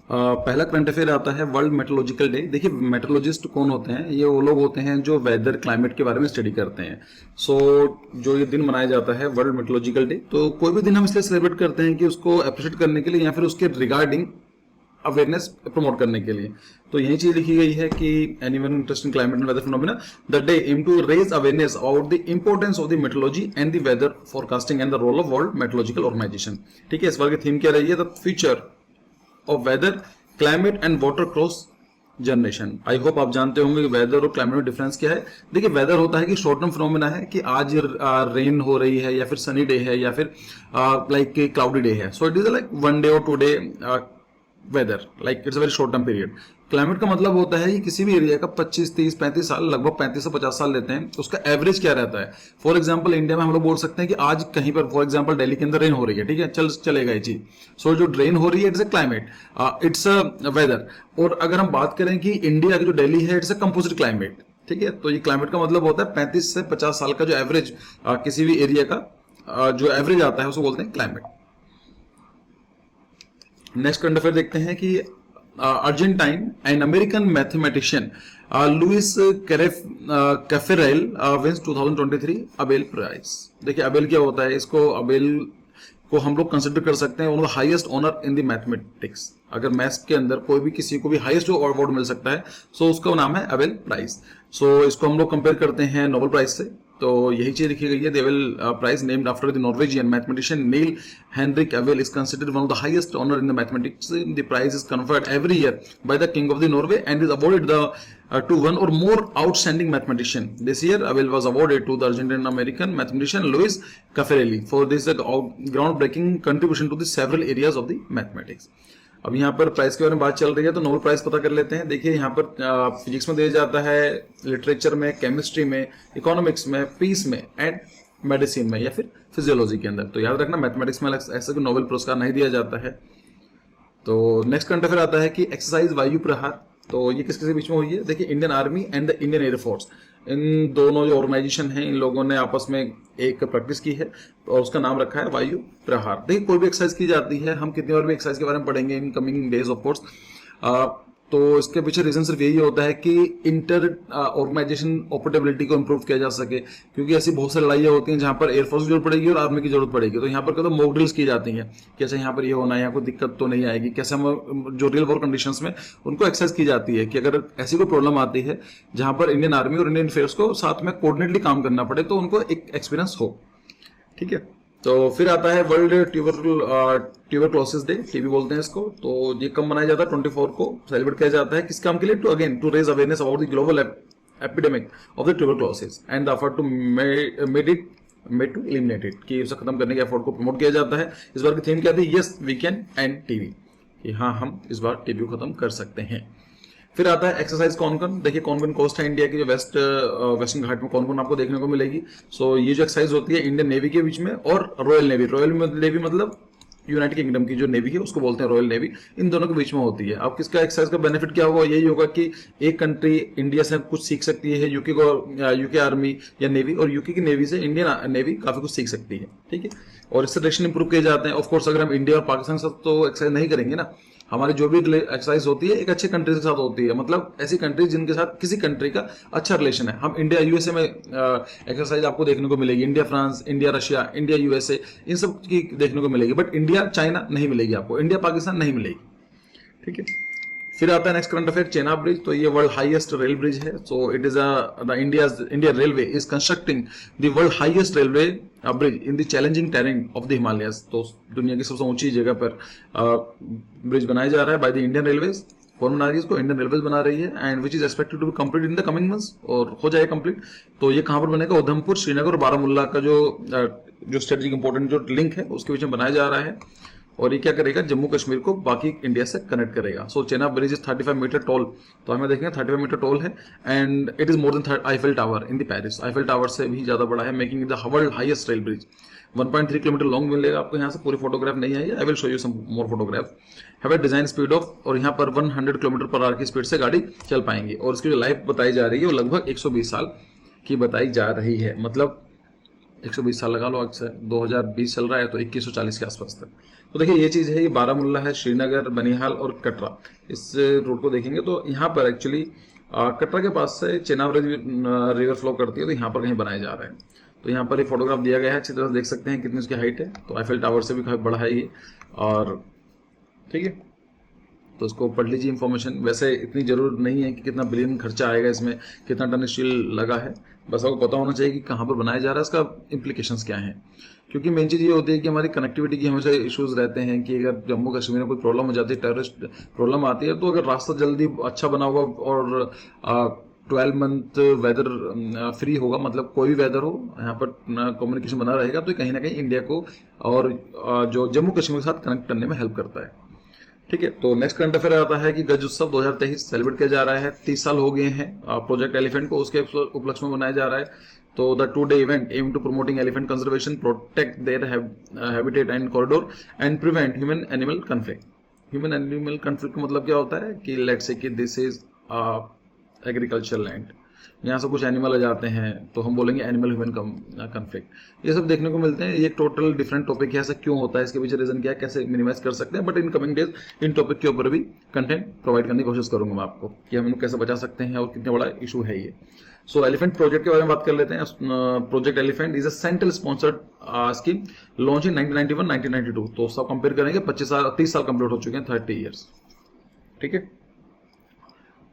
पहला current affair आता है वर्ल्ड मेट्रोलॉजिकल डे। देखिए मेट्रोलॉजिस्ट कौन होते हैं, ये वो लोग होते हैं जो वेदर क्लाइमेट के बारे में स्टडी करते हैं। जो ये दिन मनाया जाता है वर्ल्ड मेट्रोलॉजिकल डे, तो कोई भी दिन हम इसलिए सेलिब्रेट करते हैं कि उसको अप्रिशिएट करने के लिए या फिर उसके रिगार्डिंग अवेयरनेस प्रमोट करने के लिए। तो यही चीज लिखी गई है कि anyone interested in climate and weather phenomena, the day aim to raise awareness about the importance of the meteorology and the weather forecasting and the role of World Meteorological Organization. ठीक है, इस बार की थीम क्या रही है, the future of weather climate and water cross generation. I hope आप जानते होंगे कि वेदर और क्लाइमेट में डिफरेंस क्या है। देखिए वेदर होता है कि शॉर्ट टर्म फिनोमेना है कि आज रेन हो रही है या फिर सनी डे है या फिर लाइक क्लाउडी डे है। So it is like one day or two day weather, like it's a very short term period. Climate का मतलब होता है कि किसी भी एरिया का 25, 30, 35 साल, लगभग 35 से 50 साल लेते हैं, उसका एवरेज क्या रहता है। फॉर एग्जांपल इंडिया में हम लोग बोल सकते हैं कि आज कहीं पर फॉर एग्जांपल दिल्ली के अंदर रेन हो रही है, ठीक है, चलेगा ये चीज। सो जो रेन हो रही है it's a climate, it's a weather. और अगर हम बात करें कि इंडिया की जो दिल्ली है इट्स अ कंपोजिट क्लाइमेट, ठीक है। तो ये क्लाइमेट का मतलब होता है 35 से 50 साल का जो एवरेज किसी भी एरिया का जो एवरेज आता है उसको बोलते हैं क्लाइमेट। नेक्स्ट करंट अफेयर देखते हैं कि Argentine and American mathematician Luis Caffarelli wins 2023 Abel prize. देखिए अबेल क्या होता है, इसको अबेल को हम लोग कंसिडर कर सकते हैं one of the highest honour in the mathematics. अगर मैथ्स के अंदर कोई भी किसी को भी हाईएस्ट जो अवार्ड मिल सकता है सो उसका नाम है अबेल प्राइज। सो इसको हम लोग कंपेयर करते हैं नोबेल प्राइज से, तो यही चीज लिखी गई है। The Abel Prize named after the Norwegian mathematician Niels Henrik Abel is considered one of the highest honour in the mathematics. The prize is conferred every year by the king of the Norway and is awarded to one or more outstanding mathematician. This year, Abel was awarded to the Argentine-American mathematician Luis Caffarelli for this groundbreaking contribution to the several areas of the mathematics. अब यहाँ पर price के बारे में बात चल रही है तो नोबेल प्राइज पता कर लेते हैं। देखिए यहाँ पर फिजिक्स में दिया जाता है, लिटरेचर में, केमिस्ट्री में, इकोनॉमिक्स में, पीस में एंड मेडिसिन में या फिर फिजियोलॉजी के अंदर। तो याद रखना मैथमेटिक्स में ऐसा कोई नोबेल पुरस्कार नहीं दिया जाता है। तो नेक्स्ट करंट अफेयर आता है कि एक्सरसाइज वायु प्रहार, तो ये किसके बीच में हुई है। देखिए Indian army and the Indian air force, इन दोनों जो ऑर्गेनाइजेशन हैं इन लोगों ने आपस में एक प्रैक्टिस की है और उसका नाम रखा है वायु प्रहार। देखिए कोई भी एक्सरसाइज की जाती है, हम कितनी बार भी एक्सरसाइज के बारे में पढ़ेंगे in coming days of course, तो इसके पीछे रीजन सिर्फ यही होता है कि इंटर ऑर्गेनाइजेशन ऑपरेटेबिलिटी को इंप्रूव किया जा सके, क्योंकि ऐसी बहुत सारी लड़ाइयाँ होती हैं जहां पर एयरफोर्स की जरूरत पड़ेगी और आर्मी की जरूरत पड़ेगी। तो यहाँ पर क्या मॉक ड्रिल्स की जाती हैं, कैसे यहाँ पर ये होना है, यहाँ कोई दिक्कत तो नहीं आएगी, कैसे हम जो रियल वॉर कंडीशंस में उनको एक्सरसाइज की जाती है कि अगर ऐसी कोई प्रॉब्लम आती है जहां पर इंडियन आर्मी और इंडियन फोर्स को साथ में कोऑर्डिनेटली काम करना पड़े तो उनको एक एक्सपीरियंस हो, ठीक है। तो फिर आता है वर्ल्ड ट्यूबरक्लोसिस डे, टीबी बोलते हैं इसको। तो ये कब मनाया जाता है, 24 को सेलिब्रेट किया जाता है। किस काम के लिए, to raise awareness about the global epidemic of the tuberculosis and the effort to made to eliminate it, कि उसे खत्म करने के एफर्ट को प्रमोट किया जाता है। इस बार की थीम क्या थी, yes we can end TB, कि हाँ हम इस बार टीबी को खत्म कर सकते हैं। फिर आता है एक्सरसाइज कॉनकन। देखिए कॉनकन कोस्ट है इंडिया की, जो वेस्टर्न घाट में कॉनकन आपको देखने को मिलेगी। सो ये जो एक्सरसाइज होती है इंडियन नेवी के बीच में और रॉयल नेवी, मतलब यूनाइटेड किंगडम की जो नेवी है उसको बोलते हैं रॉयल नेवी, इन दोनों के बीच में होती है। अब किसका एक्सरसाइज का बेनिफिट क्या होगा, यही होगा कि एक कंट्री इंडिया से कुछ सीख सकती है, यूके आर्मी या नेवी, और यूके की नेवी से इंडियन नेवी काफी कुछ सीख सकती है, ठीक है। और इससे रिलेशन इंप्रूव किए जाते हैं। ऑफकोर्स अगर हम इंडिया और पाकिस्तान के साथ तो एक्सरसाइज नहीं करेंगे ना, हमारी जो भी एक्सरसाइज होती है एक अच्छे कंट्री के साथ होती है, मतलब ऐसी कंट्री जिनके साथ किसी कंट्री का अच्छा रिलेशन है। हम इंडिया यूएसए में एक्सरसाइज आपको देखने को मिलेगी, India France, India Russia, India USA, इन सब की देखने को मिलेगी, बट इंडिया चाइना नहीं मिलेगी आपको, इंडिया पाकिस्तान नहीं मिलेगी, ठीक है। फिर आता है next current affair Chenab bridge. तो ये वर्ल्ड हाईएस्ट रेल ब्रिज है। So it is the India railway is constructing the world highest railway bridge in the challenging terrain of the Himalayas. तो दुनिया की सबसे ऊंची जगह पर ब्रिज बनाया जा रहा है बाय द इंडियन रेलवेज। कौन बना रही है इसको, इंडियन रेलवेज बना रही है, and which is expected to be complete in the coming months, और हो जाएगा कंप्लीट। तो ये कहां पर बनेगा, उधमपुर, श्रीनगर और बारामूला का जो स्ट्रेटेजिक इंपॉर्टेंट जो लिंक है उसके बीच में बनाया जा रहा है। और ये क्या करेगा, जम्मू कश्मीर को बाकी इंडिया से कनेक्ट करेगा। So Chenab bridge is 35 metre tall, तो हमें देखेंगे 35 मीटर टॉल है, and it is more than Eiffel tower in the Paris. Eiffel tower से भी ज्यादा बड़ा है, making the world highest rail bridge. 1.3 kilometre long मिलेगा आपको। यहाँ से पूरी फोटोग्राफ नहीं आई है, I will show you some more photograph. Have a design speed of, और यहाँ पर 100 किलोमीटर पर आवर की स्पीड से गाड़ी चल पाएंगी। और इसकी जो लाइफ बताई जा रही है वो लगभग 120 साल की बताई जा रही है। मतलब 120 साल लगा लो, अक्सर 2020 चल रहा है तो 2140 के आसपास तक। तो देखिए ये चीज़ है, ये बारामुल्ला है, श्रीनगर, बनिहाल और कटरा, इस रोड को देखेंगे तो यहाँ पर एक्चुअली कटरा के पास से चेनाब रिवर फ्लो करती है, तो यहाँ पर कहीं बनाया जा रहा है। तो यहाँ पर एक फोटोग्राफ दिया गया है, अच्छी तरह से देख सकते हैं कितनी उसकी हाइट है, तो आईफिल टावर से भी काफी बड़ा है ये। और ठीक है, तो इसको पढ़ लीजिए इन्फॉर्मेशन। वैसे इतनी जरूर नहीं है कि कितना बिलियन खर्चा आएगा इसमें, कितना टन स्टील लगा है, बस आपको पता होना चाहिए कि कहाँ पर बनाया जा रहा है, इसका इम्प्लीकेशंस क्या हैं। क्योंकि मेन चीज़ ये होती है कि हमारी कनेक्टिविटी की हमेशा इश्यूज रहते हैं कि अगर जम्मू कश्मीर में कोई प्रॉब्लम हो जाती है, टेररिस्ट प्रॉब्लम आती है, तो अगर रास्ता जल्दी अच्छा बना होगा और 12 मंथ वेदर फ्री होगा, मतलब कोई भी वेदर हो यहाँ पर कम्युनिकेशन बना रहेगा, तो कहीं ना कहीं इंडिया को और जो जम्मू कश्मीर के साथ कनेक्ट करने में हेल्प करता है। ठीक है, तो नेक्स्ट करंट अफेयर आता है कि गज उत्सव 2023 सेलिब्रेट किया जा रहा है। 30 साल हो गए हैं प्रोजेक्ट एलिफेंट को, उसके उपलक्ष्य में बनाया जा रहा है। तो the 2 day event aim to promoting elephant conservation, protect their habitat and corridor and prevent human animal conflict. Human animal conflict का मतलब क्या होता है कि लेट्स से कि दिस इज एग्रीकल्चर लैंड, यहाँ से कुछ एनिमल आ जाते हैं तो हम बोलेंगे एनिमल ह्यूमन कन्फ्लिक्ट। ये सब देखने को मिलते हैं। ये टोटल डिफरेंट टॉपिक है, ऐसा क्यों होता है, इसके पीछे रीजन क्या है, कैसे मिनिमाइज कर सकते हैं। But in coming days in topic के ऊपर भी कंटेंट प्रोवाइड करने की कोशिश करूंगा मैं आपको कि हम लोग कैसे बचा सकते हैं और कितना बड़ा इशू है ये। सो एलिफेंट प्रोजेक्ट के बारे में बात कर लेते हैं। Project elephant is a central sponsored scheme launch in 1991-1992। तो सब कंपेयर करेंगे 30 साल कंप्लीट हो चुके हैं, 30 ईयर्स। ठीक है,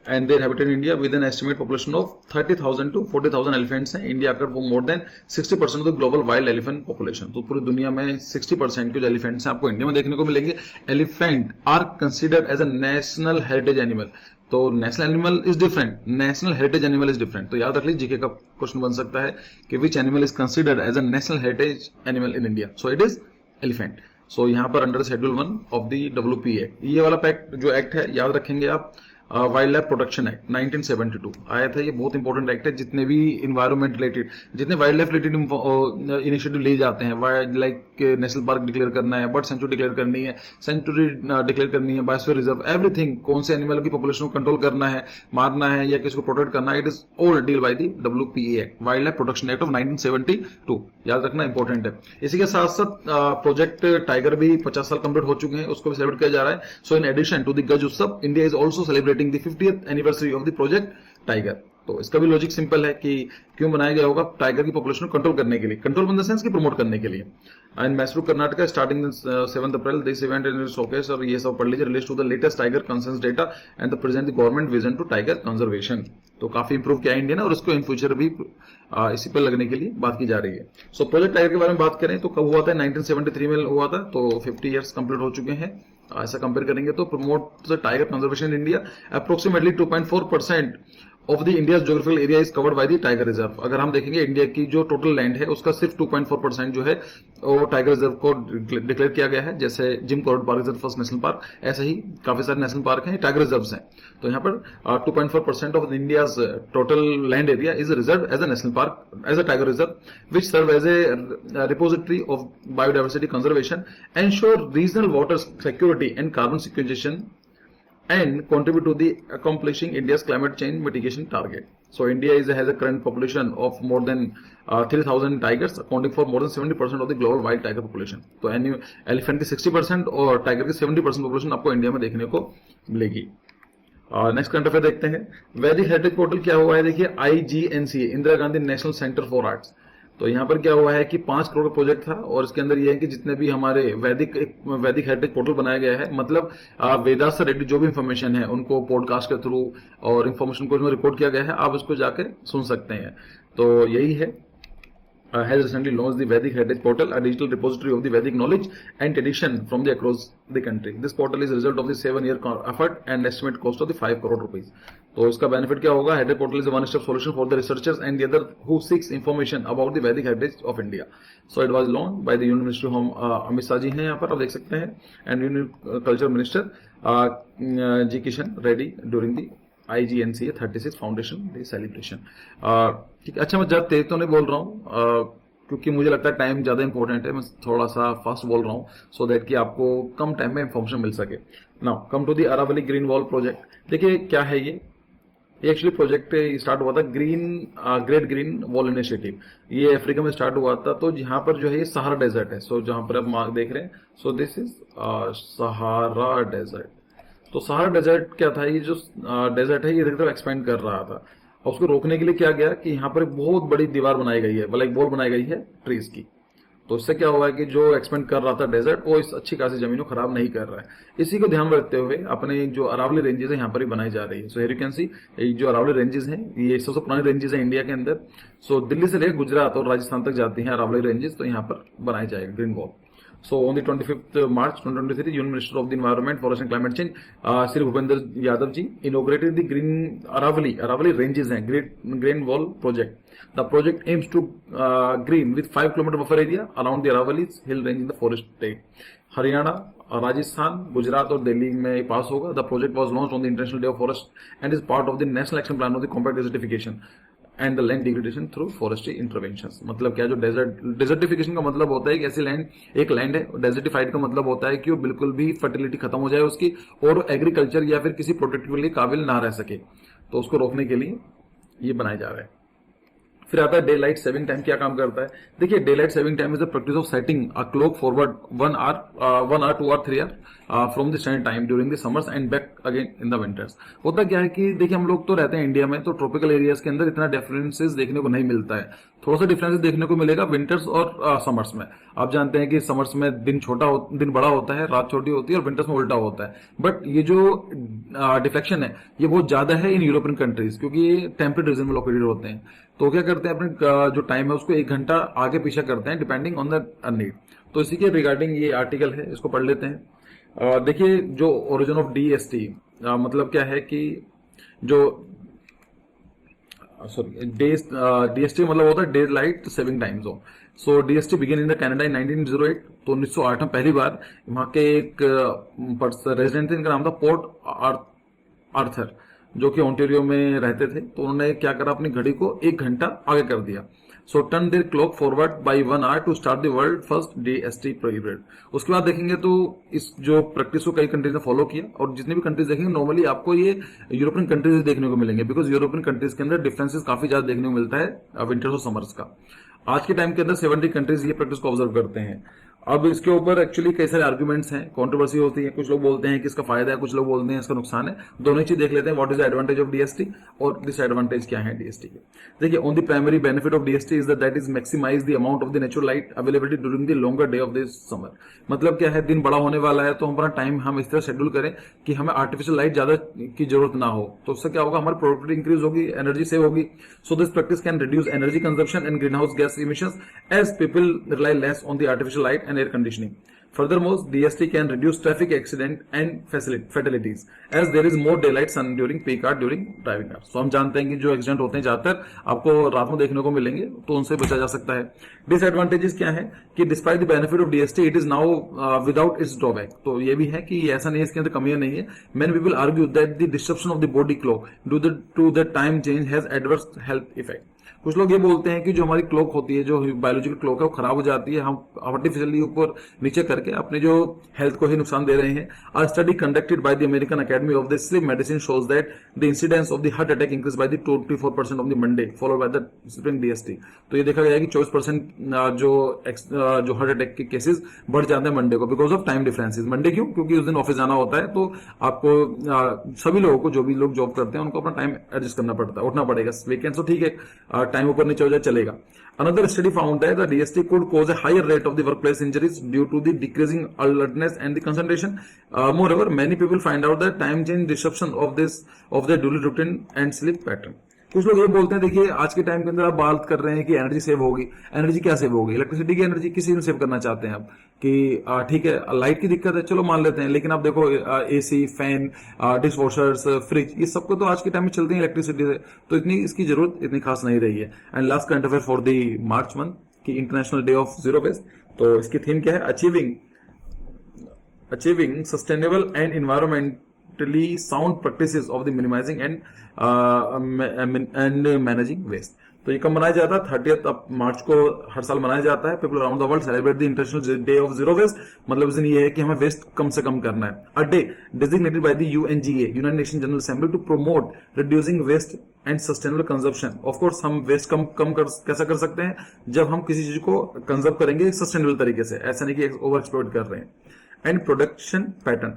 and their habitat in India with an estimate population of 30,000 to 40,000 elephants हैं। इंडिया अगर वो more than 60% of the global wild elephant population, तो पूरी दुनिया में 60% के जो एलिफेंट्स हैं आपको इंडिया में देखने को मिलेंगे। Elephant are considered as a national heritage animal. तो national animal is different, national heritage animal is different. तो याद रख लीजिए, जीके का क्वेश्चन बन सकता है कि which animal is considered as a national heritage animal in India, so it is elephant. So यहाँ पर under schedule 1 of the WPA act, ये वाला पैक्ट जो एक्ट है याद रखेंगे आप, वाइल्ड लाइफ प्रोटेक्शन एक्ट 1972 आया था। ये बहुत इंपॉर्टेंट एक्ट है। जितने भी इन्वायरमेंट रिलेटेड, जितने वाइल्ड लाइफ रिलेटेड इनिशिएटिव लिए जाते हैं, wild like national park declare करना है, बर्ड सेंचुरी डिक्लेयर करनी है, सेंचुरी डिक्लेयर करनी है, बायोस्फीयर रिजर्व, एवरीथिंग, कौन से एनिमल की पॉपुलेशन को कंट्रोल करना है, मारना है या किसी को प्रोटेक्ट करना है, it is all deal by the WPA act, wild life protection act of 1972। याद रखना इंपॉर्टेंट है। इसी के साथ साथ प्रोजेक्ट टाइगर भी 50 साल कंप्लीट हो चुके हैं, उसको भी सेलिब्रेट किया जा रहा है। सो इन एडिशन टू द गज उत्सव, India is also celebrating the 50th anniversary of the project tiger। तो इसका भी लॉजिक सिंपल है कि क्यों बनाया गया होगा, टाइगर की पॉपुलेशन को कंट्रोल करने के लिए, कंट्रोल इन द सेंस की प्रमोट करने के लिए। And Mysore Karnataka starting 7 April this event in showcase, और ये सब पढ़ लीजिए, relate to the latest tiger concern data and the present the government vision to tiger conservation. तो काफी इंप्रूव किया इंडिया ने, और उसको इन फ्यूचर भी इसी पर लगने के लिए बात की जा रही है। सो प्रोजेक्ट टाइगर के बारे में बात करें तो कब हुआ था, 1973 में हुआ था, तो 50 ईयर्स कंप्लीट हो चुके हैं। ऐसा कंपेयर करेंगे तो promote the tiger conservation in India, approximately 2.4% of the India geographical area is covered by the tiger reserve. अगर हम देखेंगे इंडिया की जो टोटल लैंड है उसका सिर्फ 2.4% जो है वो टाइगर रिजर्व को डिक्लेयर किया गया है। जैसे Jim Corbett park reserve first national park, ऐसे ही काफी सारे नेशनल पार्क हैं, टाइगर रिजर्व हैं। तो यहाँ पर 2.4% of India's total land area is reserve as a national park, as a tiger reserve, which serve as a repository of biodiversity conservation, ensure regional water security and carbon sequestration, and contribute to the accomplishing India's climate change mitigation target. So India has a current population of more than 3,000 tigers, accounting for more than 70% of the global wild tiger population. तो elephant की 60% और tiger की 70% population आपको India में देखने को मिलेगी। और नेक्स्ट करंट अफेयर देखते हैं। वैदिक हेरिटेज पोर्टल क्या हुआ है, देखिए IGNCA, Indira Gandhi national centre for arts. तो यहाँ पर क्या हुआ है कि 5 करोड़ का प्रोजेक्ट था, और इसके अंदर ये है कि जितने भी हमारे वैदिक हेरिटेज पोर्टल बनाया गया है, मतलब वेदास से रिलेटेड जो भी इंफॉर्मेशन है उनको पॉडकास्ट के थ्रू और इन्फॉर्मेशन को रिकॉर्ड किया गया है, आप उसको जाके सुन सकते हैं। तो यही है, has recently launched the Vedic Heritage Portal, a digital repository of the Vedic knowledge and tradition from the across the country. This portal is a result of the 7-year effort and estimate cost of the 5 crore rupees. तो इसका benefit क्या होगा, Heritage Portal is a one-stop solution for the researchers and the other who seeks information about the Vedic heritage of India. So it was launched by the Union Ministry of Home, Amit Shah ji हैं यहाँ पर, आप देख सकते हैं, and Union Culture Minister G Kishan Reddy during the IGNCA 36 foundation day celebration. ठीक है, अच्छा मैं ज्यादा तेज तो नहीं बोल रहा हूँ क्योंकि मुझे लगता है टाइम ज्यादा इंपॉर्टेंट है, मैं थोड़ा सा फास्ट बोल रहा हूँ सो दैट कि आपको कम टाइम में इंफॉर्मेशन मिल सके। Now come to the Aravalli green wall project. देखिए क्या है ये, ये एक्चुअली प्रोजेक्ट स्टार्ट हुआ था ग्रेट ग्रीन वॉल इनिशिएटिव। ये अफ्रीका में स्टार्ट हुआ था। तो यहाँ पर जो है ये सहारा डेजर्ट है। सो जहां पर आप मार्क देख रहे हैं, so this is Sahara desert. तो सहारा डेजर्ट क्या था, ये जो डेजर्ट है ये इधर एक्सपेंड कर रहा था। और उसको रोकने के लिए क्या गया कि यहाँ पर एक बहुत बड़ी दीवार बनाई गई है, मतलब एक वॉल बनाई गई है ट्रीज की। तो इससे क्या हुआ है कि जो एक्सपेंड कर रहा था डेजर्ट, वो इस अच्छी खासी जमीन को खराब नहीं कर रहा है। इसी को ध्यान में रखते हुए अपने जो अरावली रेंजेस है यहाँ पर ही बनाई जा रही है। So here you can see, जो अरावली रेंजेस हैं ये सबसे पुरानी रेंजेस है इंडिया के अंदर। सो दिल्ली से लेकर गुजरात और राजस्थान तक जाती हैं अरावली रेंजेस। तो यहाँ पर बनाई जाएगी green wall. So on the 25th March 2023, Union Minister of the Environment, Forest and Climate Change, Shri Bhupender Yadav ji inaugurated the Green Aravali ranges and Green Wall project. The project aims to green with 5 km buffer area around the Aravali hill range in the forest state. Haryana, Rajasthan, Gujarat और दिल्ली में पास होगा। The project was launched on the International day of forest and is part of the national action plan of the compact desertification and the land degradation through forestry interventions. मतलब क्या, जो desertification का मतलब होता है कि ऐसी लैंड, एक लैंड है, डेजर्टिफाइड का मतलब होता है कि वो बिल्कुल भी फर्टिलिटी खत्म हो जाए उसकी और एग्रीकल्चर या फिर किसी प्रोटेक्ट के लिए काबिल ना रह सके। तो उसको रोकने के लिए ये बनाया जा रहा है। फिर आता है डे लाइट सेविंग टाइम। क्या काम करता है, देखिए day light saving time is the practice of setting a clock forward 1 hour, 2 or 3 hour from the standard time during the summers and back again in the winters. होता क्या है कि देखिए हम लोग तो रहते हैं इंडिया में, तो ट्रॉपिकल एरियाज के अंदर इतना डिफरेंसेस देखने को नहीं मिलता है। थोड़ा सा डिफरेंसेस देखने को मिलेगा विंटर्स और समर्स में। आप जानते हैं कि समर्स में दिन बड़ा होता है, रात छोटी होती है, और विंटर्स में उल्टा होता है। बट ये जो डिफ्लेक्शन है ये बहुत ज्यादा है इन यूरोपियन कंट्रीज, क्योंकि ये टेम्परेट रीजन में लोकेटेड होते हैं। तो क्या करते हैं, अपने जो टाइम है उसको 1 घंटा आगे पीछे करते हैं डिपेंडिंग ऑन द नीड। तो इसी के रिगार्डिंग ये आर्टिकल है, इसको पढ़ लेते हैं। देखिए जो ओरिजिन ऑफ डीएसटी मतलब क्या है कि जो डीएसटी मतलब होता है daylight saving time zone. So DST begin in the Canada in 1908। तो 1908 में पहली बार वहां के एक रेजिडेंट थे, इनका नाम था पोर्ट आर्थर, जो कि ओंटेरियो में रहते थे। तो उन्होंने क्या करा, अपनी घड़ी को 1 घंटा आगे कर दिया। So turn their clock forward by 1 hour to start the world first DST period. उसके बाद देखेंगे तो इस जो प्रैक्टिस को कई कंट्रीज ने फॉलो किया, और जितने भी कंट्रीज देखेंगे नॉर्मली आपको ये यूरोपियन कंट्रीज देखने को मिलेंगे, बिकॉज यूरोपियन कंट्रीज के अंदर डिफरेंसेस काफी ज्यादा देखने को मिलता है विंटर्स और समर्स का। आज के टाइम के अंदर 70 कंट्रीज ये प्रैक्टिस को ऑब्जर्व करते हैं। अब इसके ऊपर एक्चुअली कई सारे आर्गुमेंट्स हैं, कंट्रोवर्सी होती है। कुछ लोग बोलते हैं कि इसका फायदा है, कुछ लोग बोलते हैं इसका नुकसान है। दोनों ही चीज देख लेते हैं, what is the advantage of DST और डिसएडवांटेज क्या है डीएसटी के। देखिए on the primary benefit of DST is that is maximize the amount of the natural light availability during the longer day of the summer. मतलब क्या है, दिन बड़ा होने वाला है तो हम अपना टाइम हम इस तरह शेड्यूल करें कि हमें आर्टिफिशियल लाइट ज्यादा की जरूरत ना हो। तो उससे क्या होगा, हमारी प्रोडक्टिविटी इंक्रीज होगी, एनर्जी सेव होगी। So this practice can reduce energy consumption and green house gas emissions as people rely less on the artificial light and air conditioning. Furthermore, DST can reduce traffic accident and fatalities as there is more daylight sun during peak hour during driving hours. So हम जानते हैं कि जो accident होते हैं ज्यादातर आपको रात में देखने को मिलेंगे, तो उनसे बचा जा सकता है। डिसएडवांटेजेस क्या है कि despite the benefit of DST it is now without its drawback. तो ये भी है कि ऐसा नहीं है, इसके अंदर कमियां नहीं है। Many people argue that the disruption of the body clock due to the time change has adverse health effect. कुछ लोग ये बोलते हैं कि जो हमारी क्लॉक होती है, जो बायोलॉजिकल क्लॉक है, वो खराब हो जाती है, हम आर्टिफिशियली ऊपर नीचे करके अपने जो हेल्थ को ही नुकसान दे रहे हैं। अ study conducted by the American academy of the sleep medicine shows that the incidence of the heart attack increase by the 24% of the Monday followed by the spring DST. तो ये देखा गया है कि 24% जो हार्ट अटैक के cases बढ़ जाते हैं मंडे को because of time differences. Monday क्यों? क्योंकि उस दिन ऑफिस जाना होता है, तो आपको सभी लोगों को, जो भी लोग जॉब करते हैं, उनको अपना टाइम एडजस्ट करना पड़ता है, उठना पड़ेगा। वीकेंड तो ठीक है, टाइम ऊपर नीचे हो जाए चलेगा। Another study found that the DST could cause a higher rate of the workplace injuries due to the decreasing alertness and the concentration. Moreover, many people find out that time change disruption of their daily routine and sleep pattern. कुछ लोग ये बोलते हैं, देखिए आज के time के अंदर आप बात कर रहे हैं कि एनर्जी सेव होगी। एनर्जी क्या सेव होगी? इलेक्ट्रिसिटी की एनर्जी किसी में सेव करना चाहते हैं आप कि ठीक है लाइट की दिक्कत है, चलो मान लेते हैं, लेकिन आप देखो AC, fan, dish washers, fridge, ये सबको तो आज के टाइम में चलते हैं इलेक्ट्रिसिटी से, तो इतनी इसकी जरूरत इतनी खास नहीं रही है। And last current affair for the March month की international day of zero waste. तो इसकी थीम क्या है? Achieving sustainable and environmentally sound practices of the minimising and managing waste. तो ये कब मनाया जाता है? 30 मार्च को हर साल मनाया जाता है। People around the world celebrate the International day of zero Waste. मतलब इस दिन ये है कि हमें वेस्ट कम से कम करना है। A day designated by the UNGA, United Nation General Assembly, to promote reducing waste and sustainable consumption. Of course हम वेस्ट कम कैसा कर सकते हैं? जब हम किसी चीज को कंजर्व करेंगे सस्टेनेबल तरीके से, ऐसा नहीं कि ओवर एक्सप्लॉइट कर रहे हैं। And production pattern,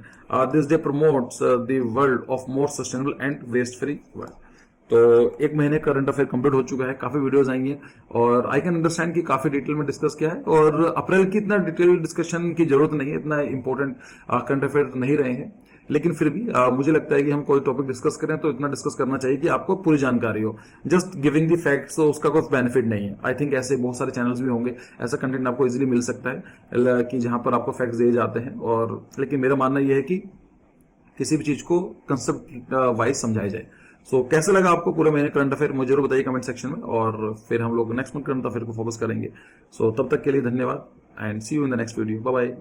this day promotes the world of more sustainable and waste free world. तो एक महीने करंट अफेयर कंप्लीट हो चुका है, काफी वीडियोस आई हैं और आई कैन अंडरस्टैंड कि काफी डिटेल में डिस्कस किया है। और अप्रैल की इतना डिटेल डिस्कशन की जरूरत नहीं है, इतना इंपॉर्टेंट करंट अफेयर नहीं रहे हैं। लेकिन फिर भी मुझे लगता है कि हम कोई टॉपिक डिस्कस करें तो इतना डिस्कस करना चाहिए कि आपको पूरी जानकारी हो। जस्ट गिविंग द फैक्ट्स तो उसका कोई बेनिफिट नहीं है। आई थिंक ऐसे बहुत सारे चैनल्स भी होंगे, ऐसा कंटेंट आपको इजीली मिल सकता है कि जहां पर आपको फैक्ट्स दिए जाते हैं। और लेकिन मेरा मानना यह है कि किसी भी चीज को कंसेप्ट वाइज समझाया जाए। सो कैसे लगा आपको पूरे महीने करंट अफेयर, मुझे जरूर बताइए कमेंट सेक्शन में, और फिर हम लोग नेक्स्ट मंथ करंट अफेयर को फोकस करेंगे। सो तब तक के लिए धन्यवाद and see you in the next video. Bye bye.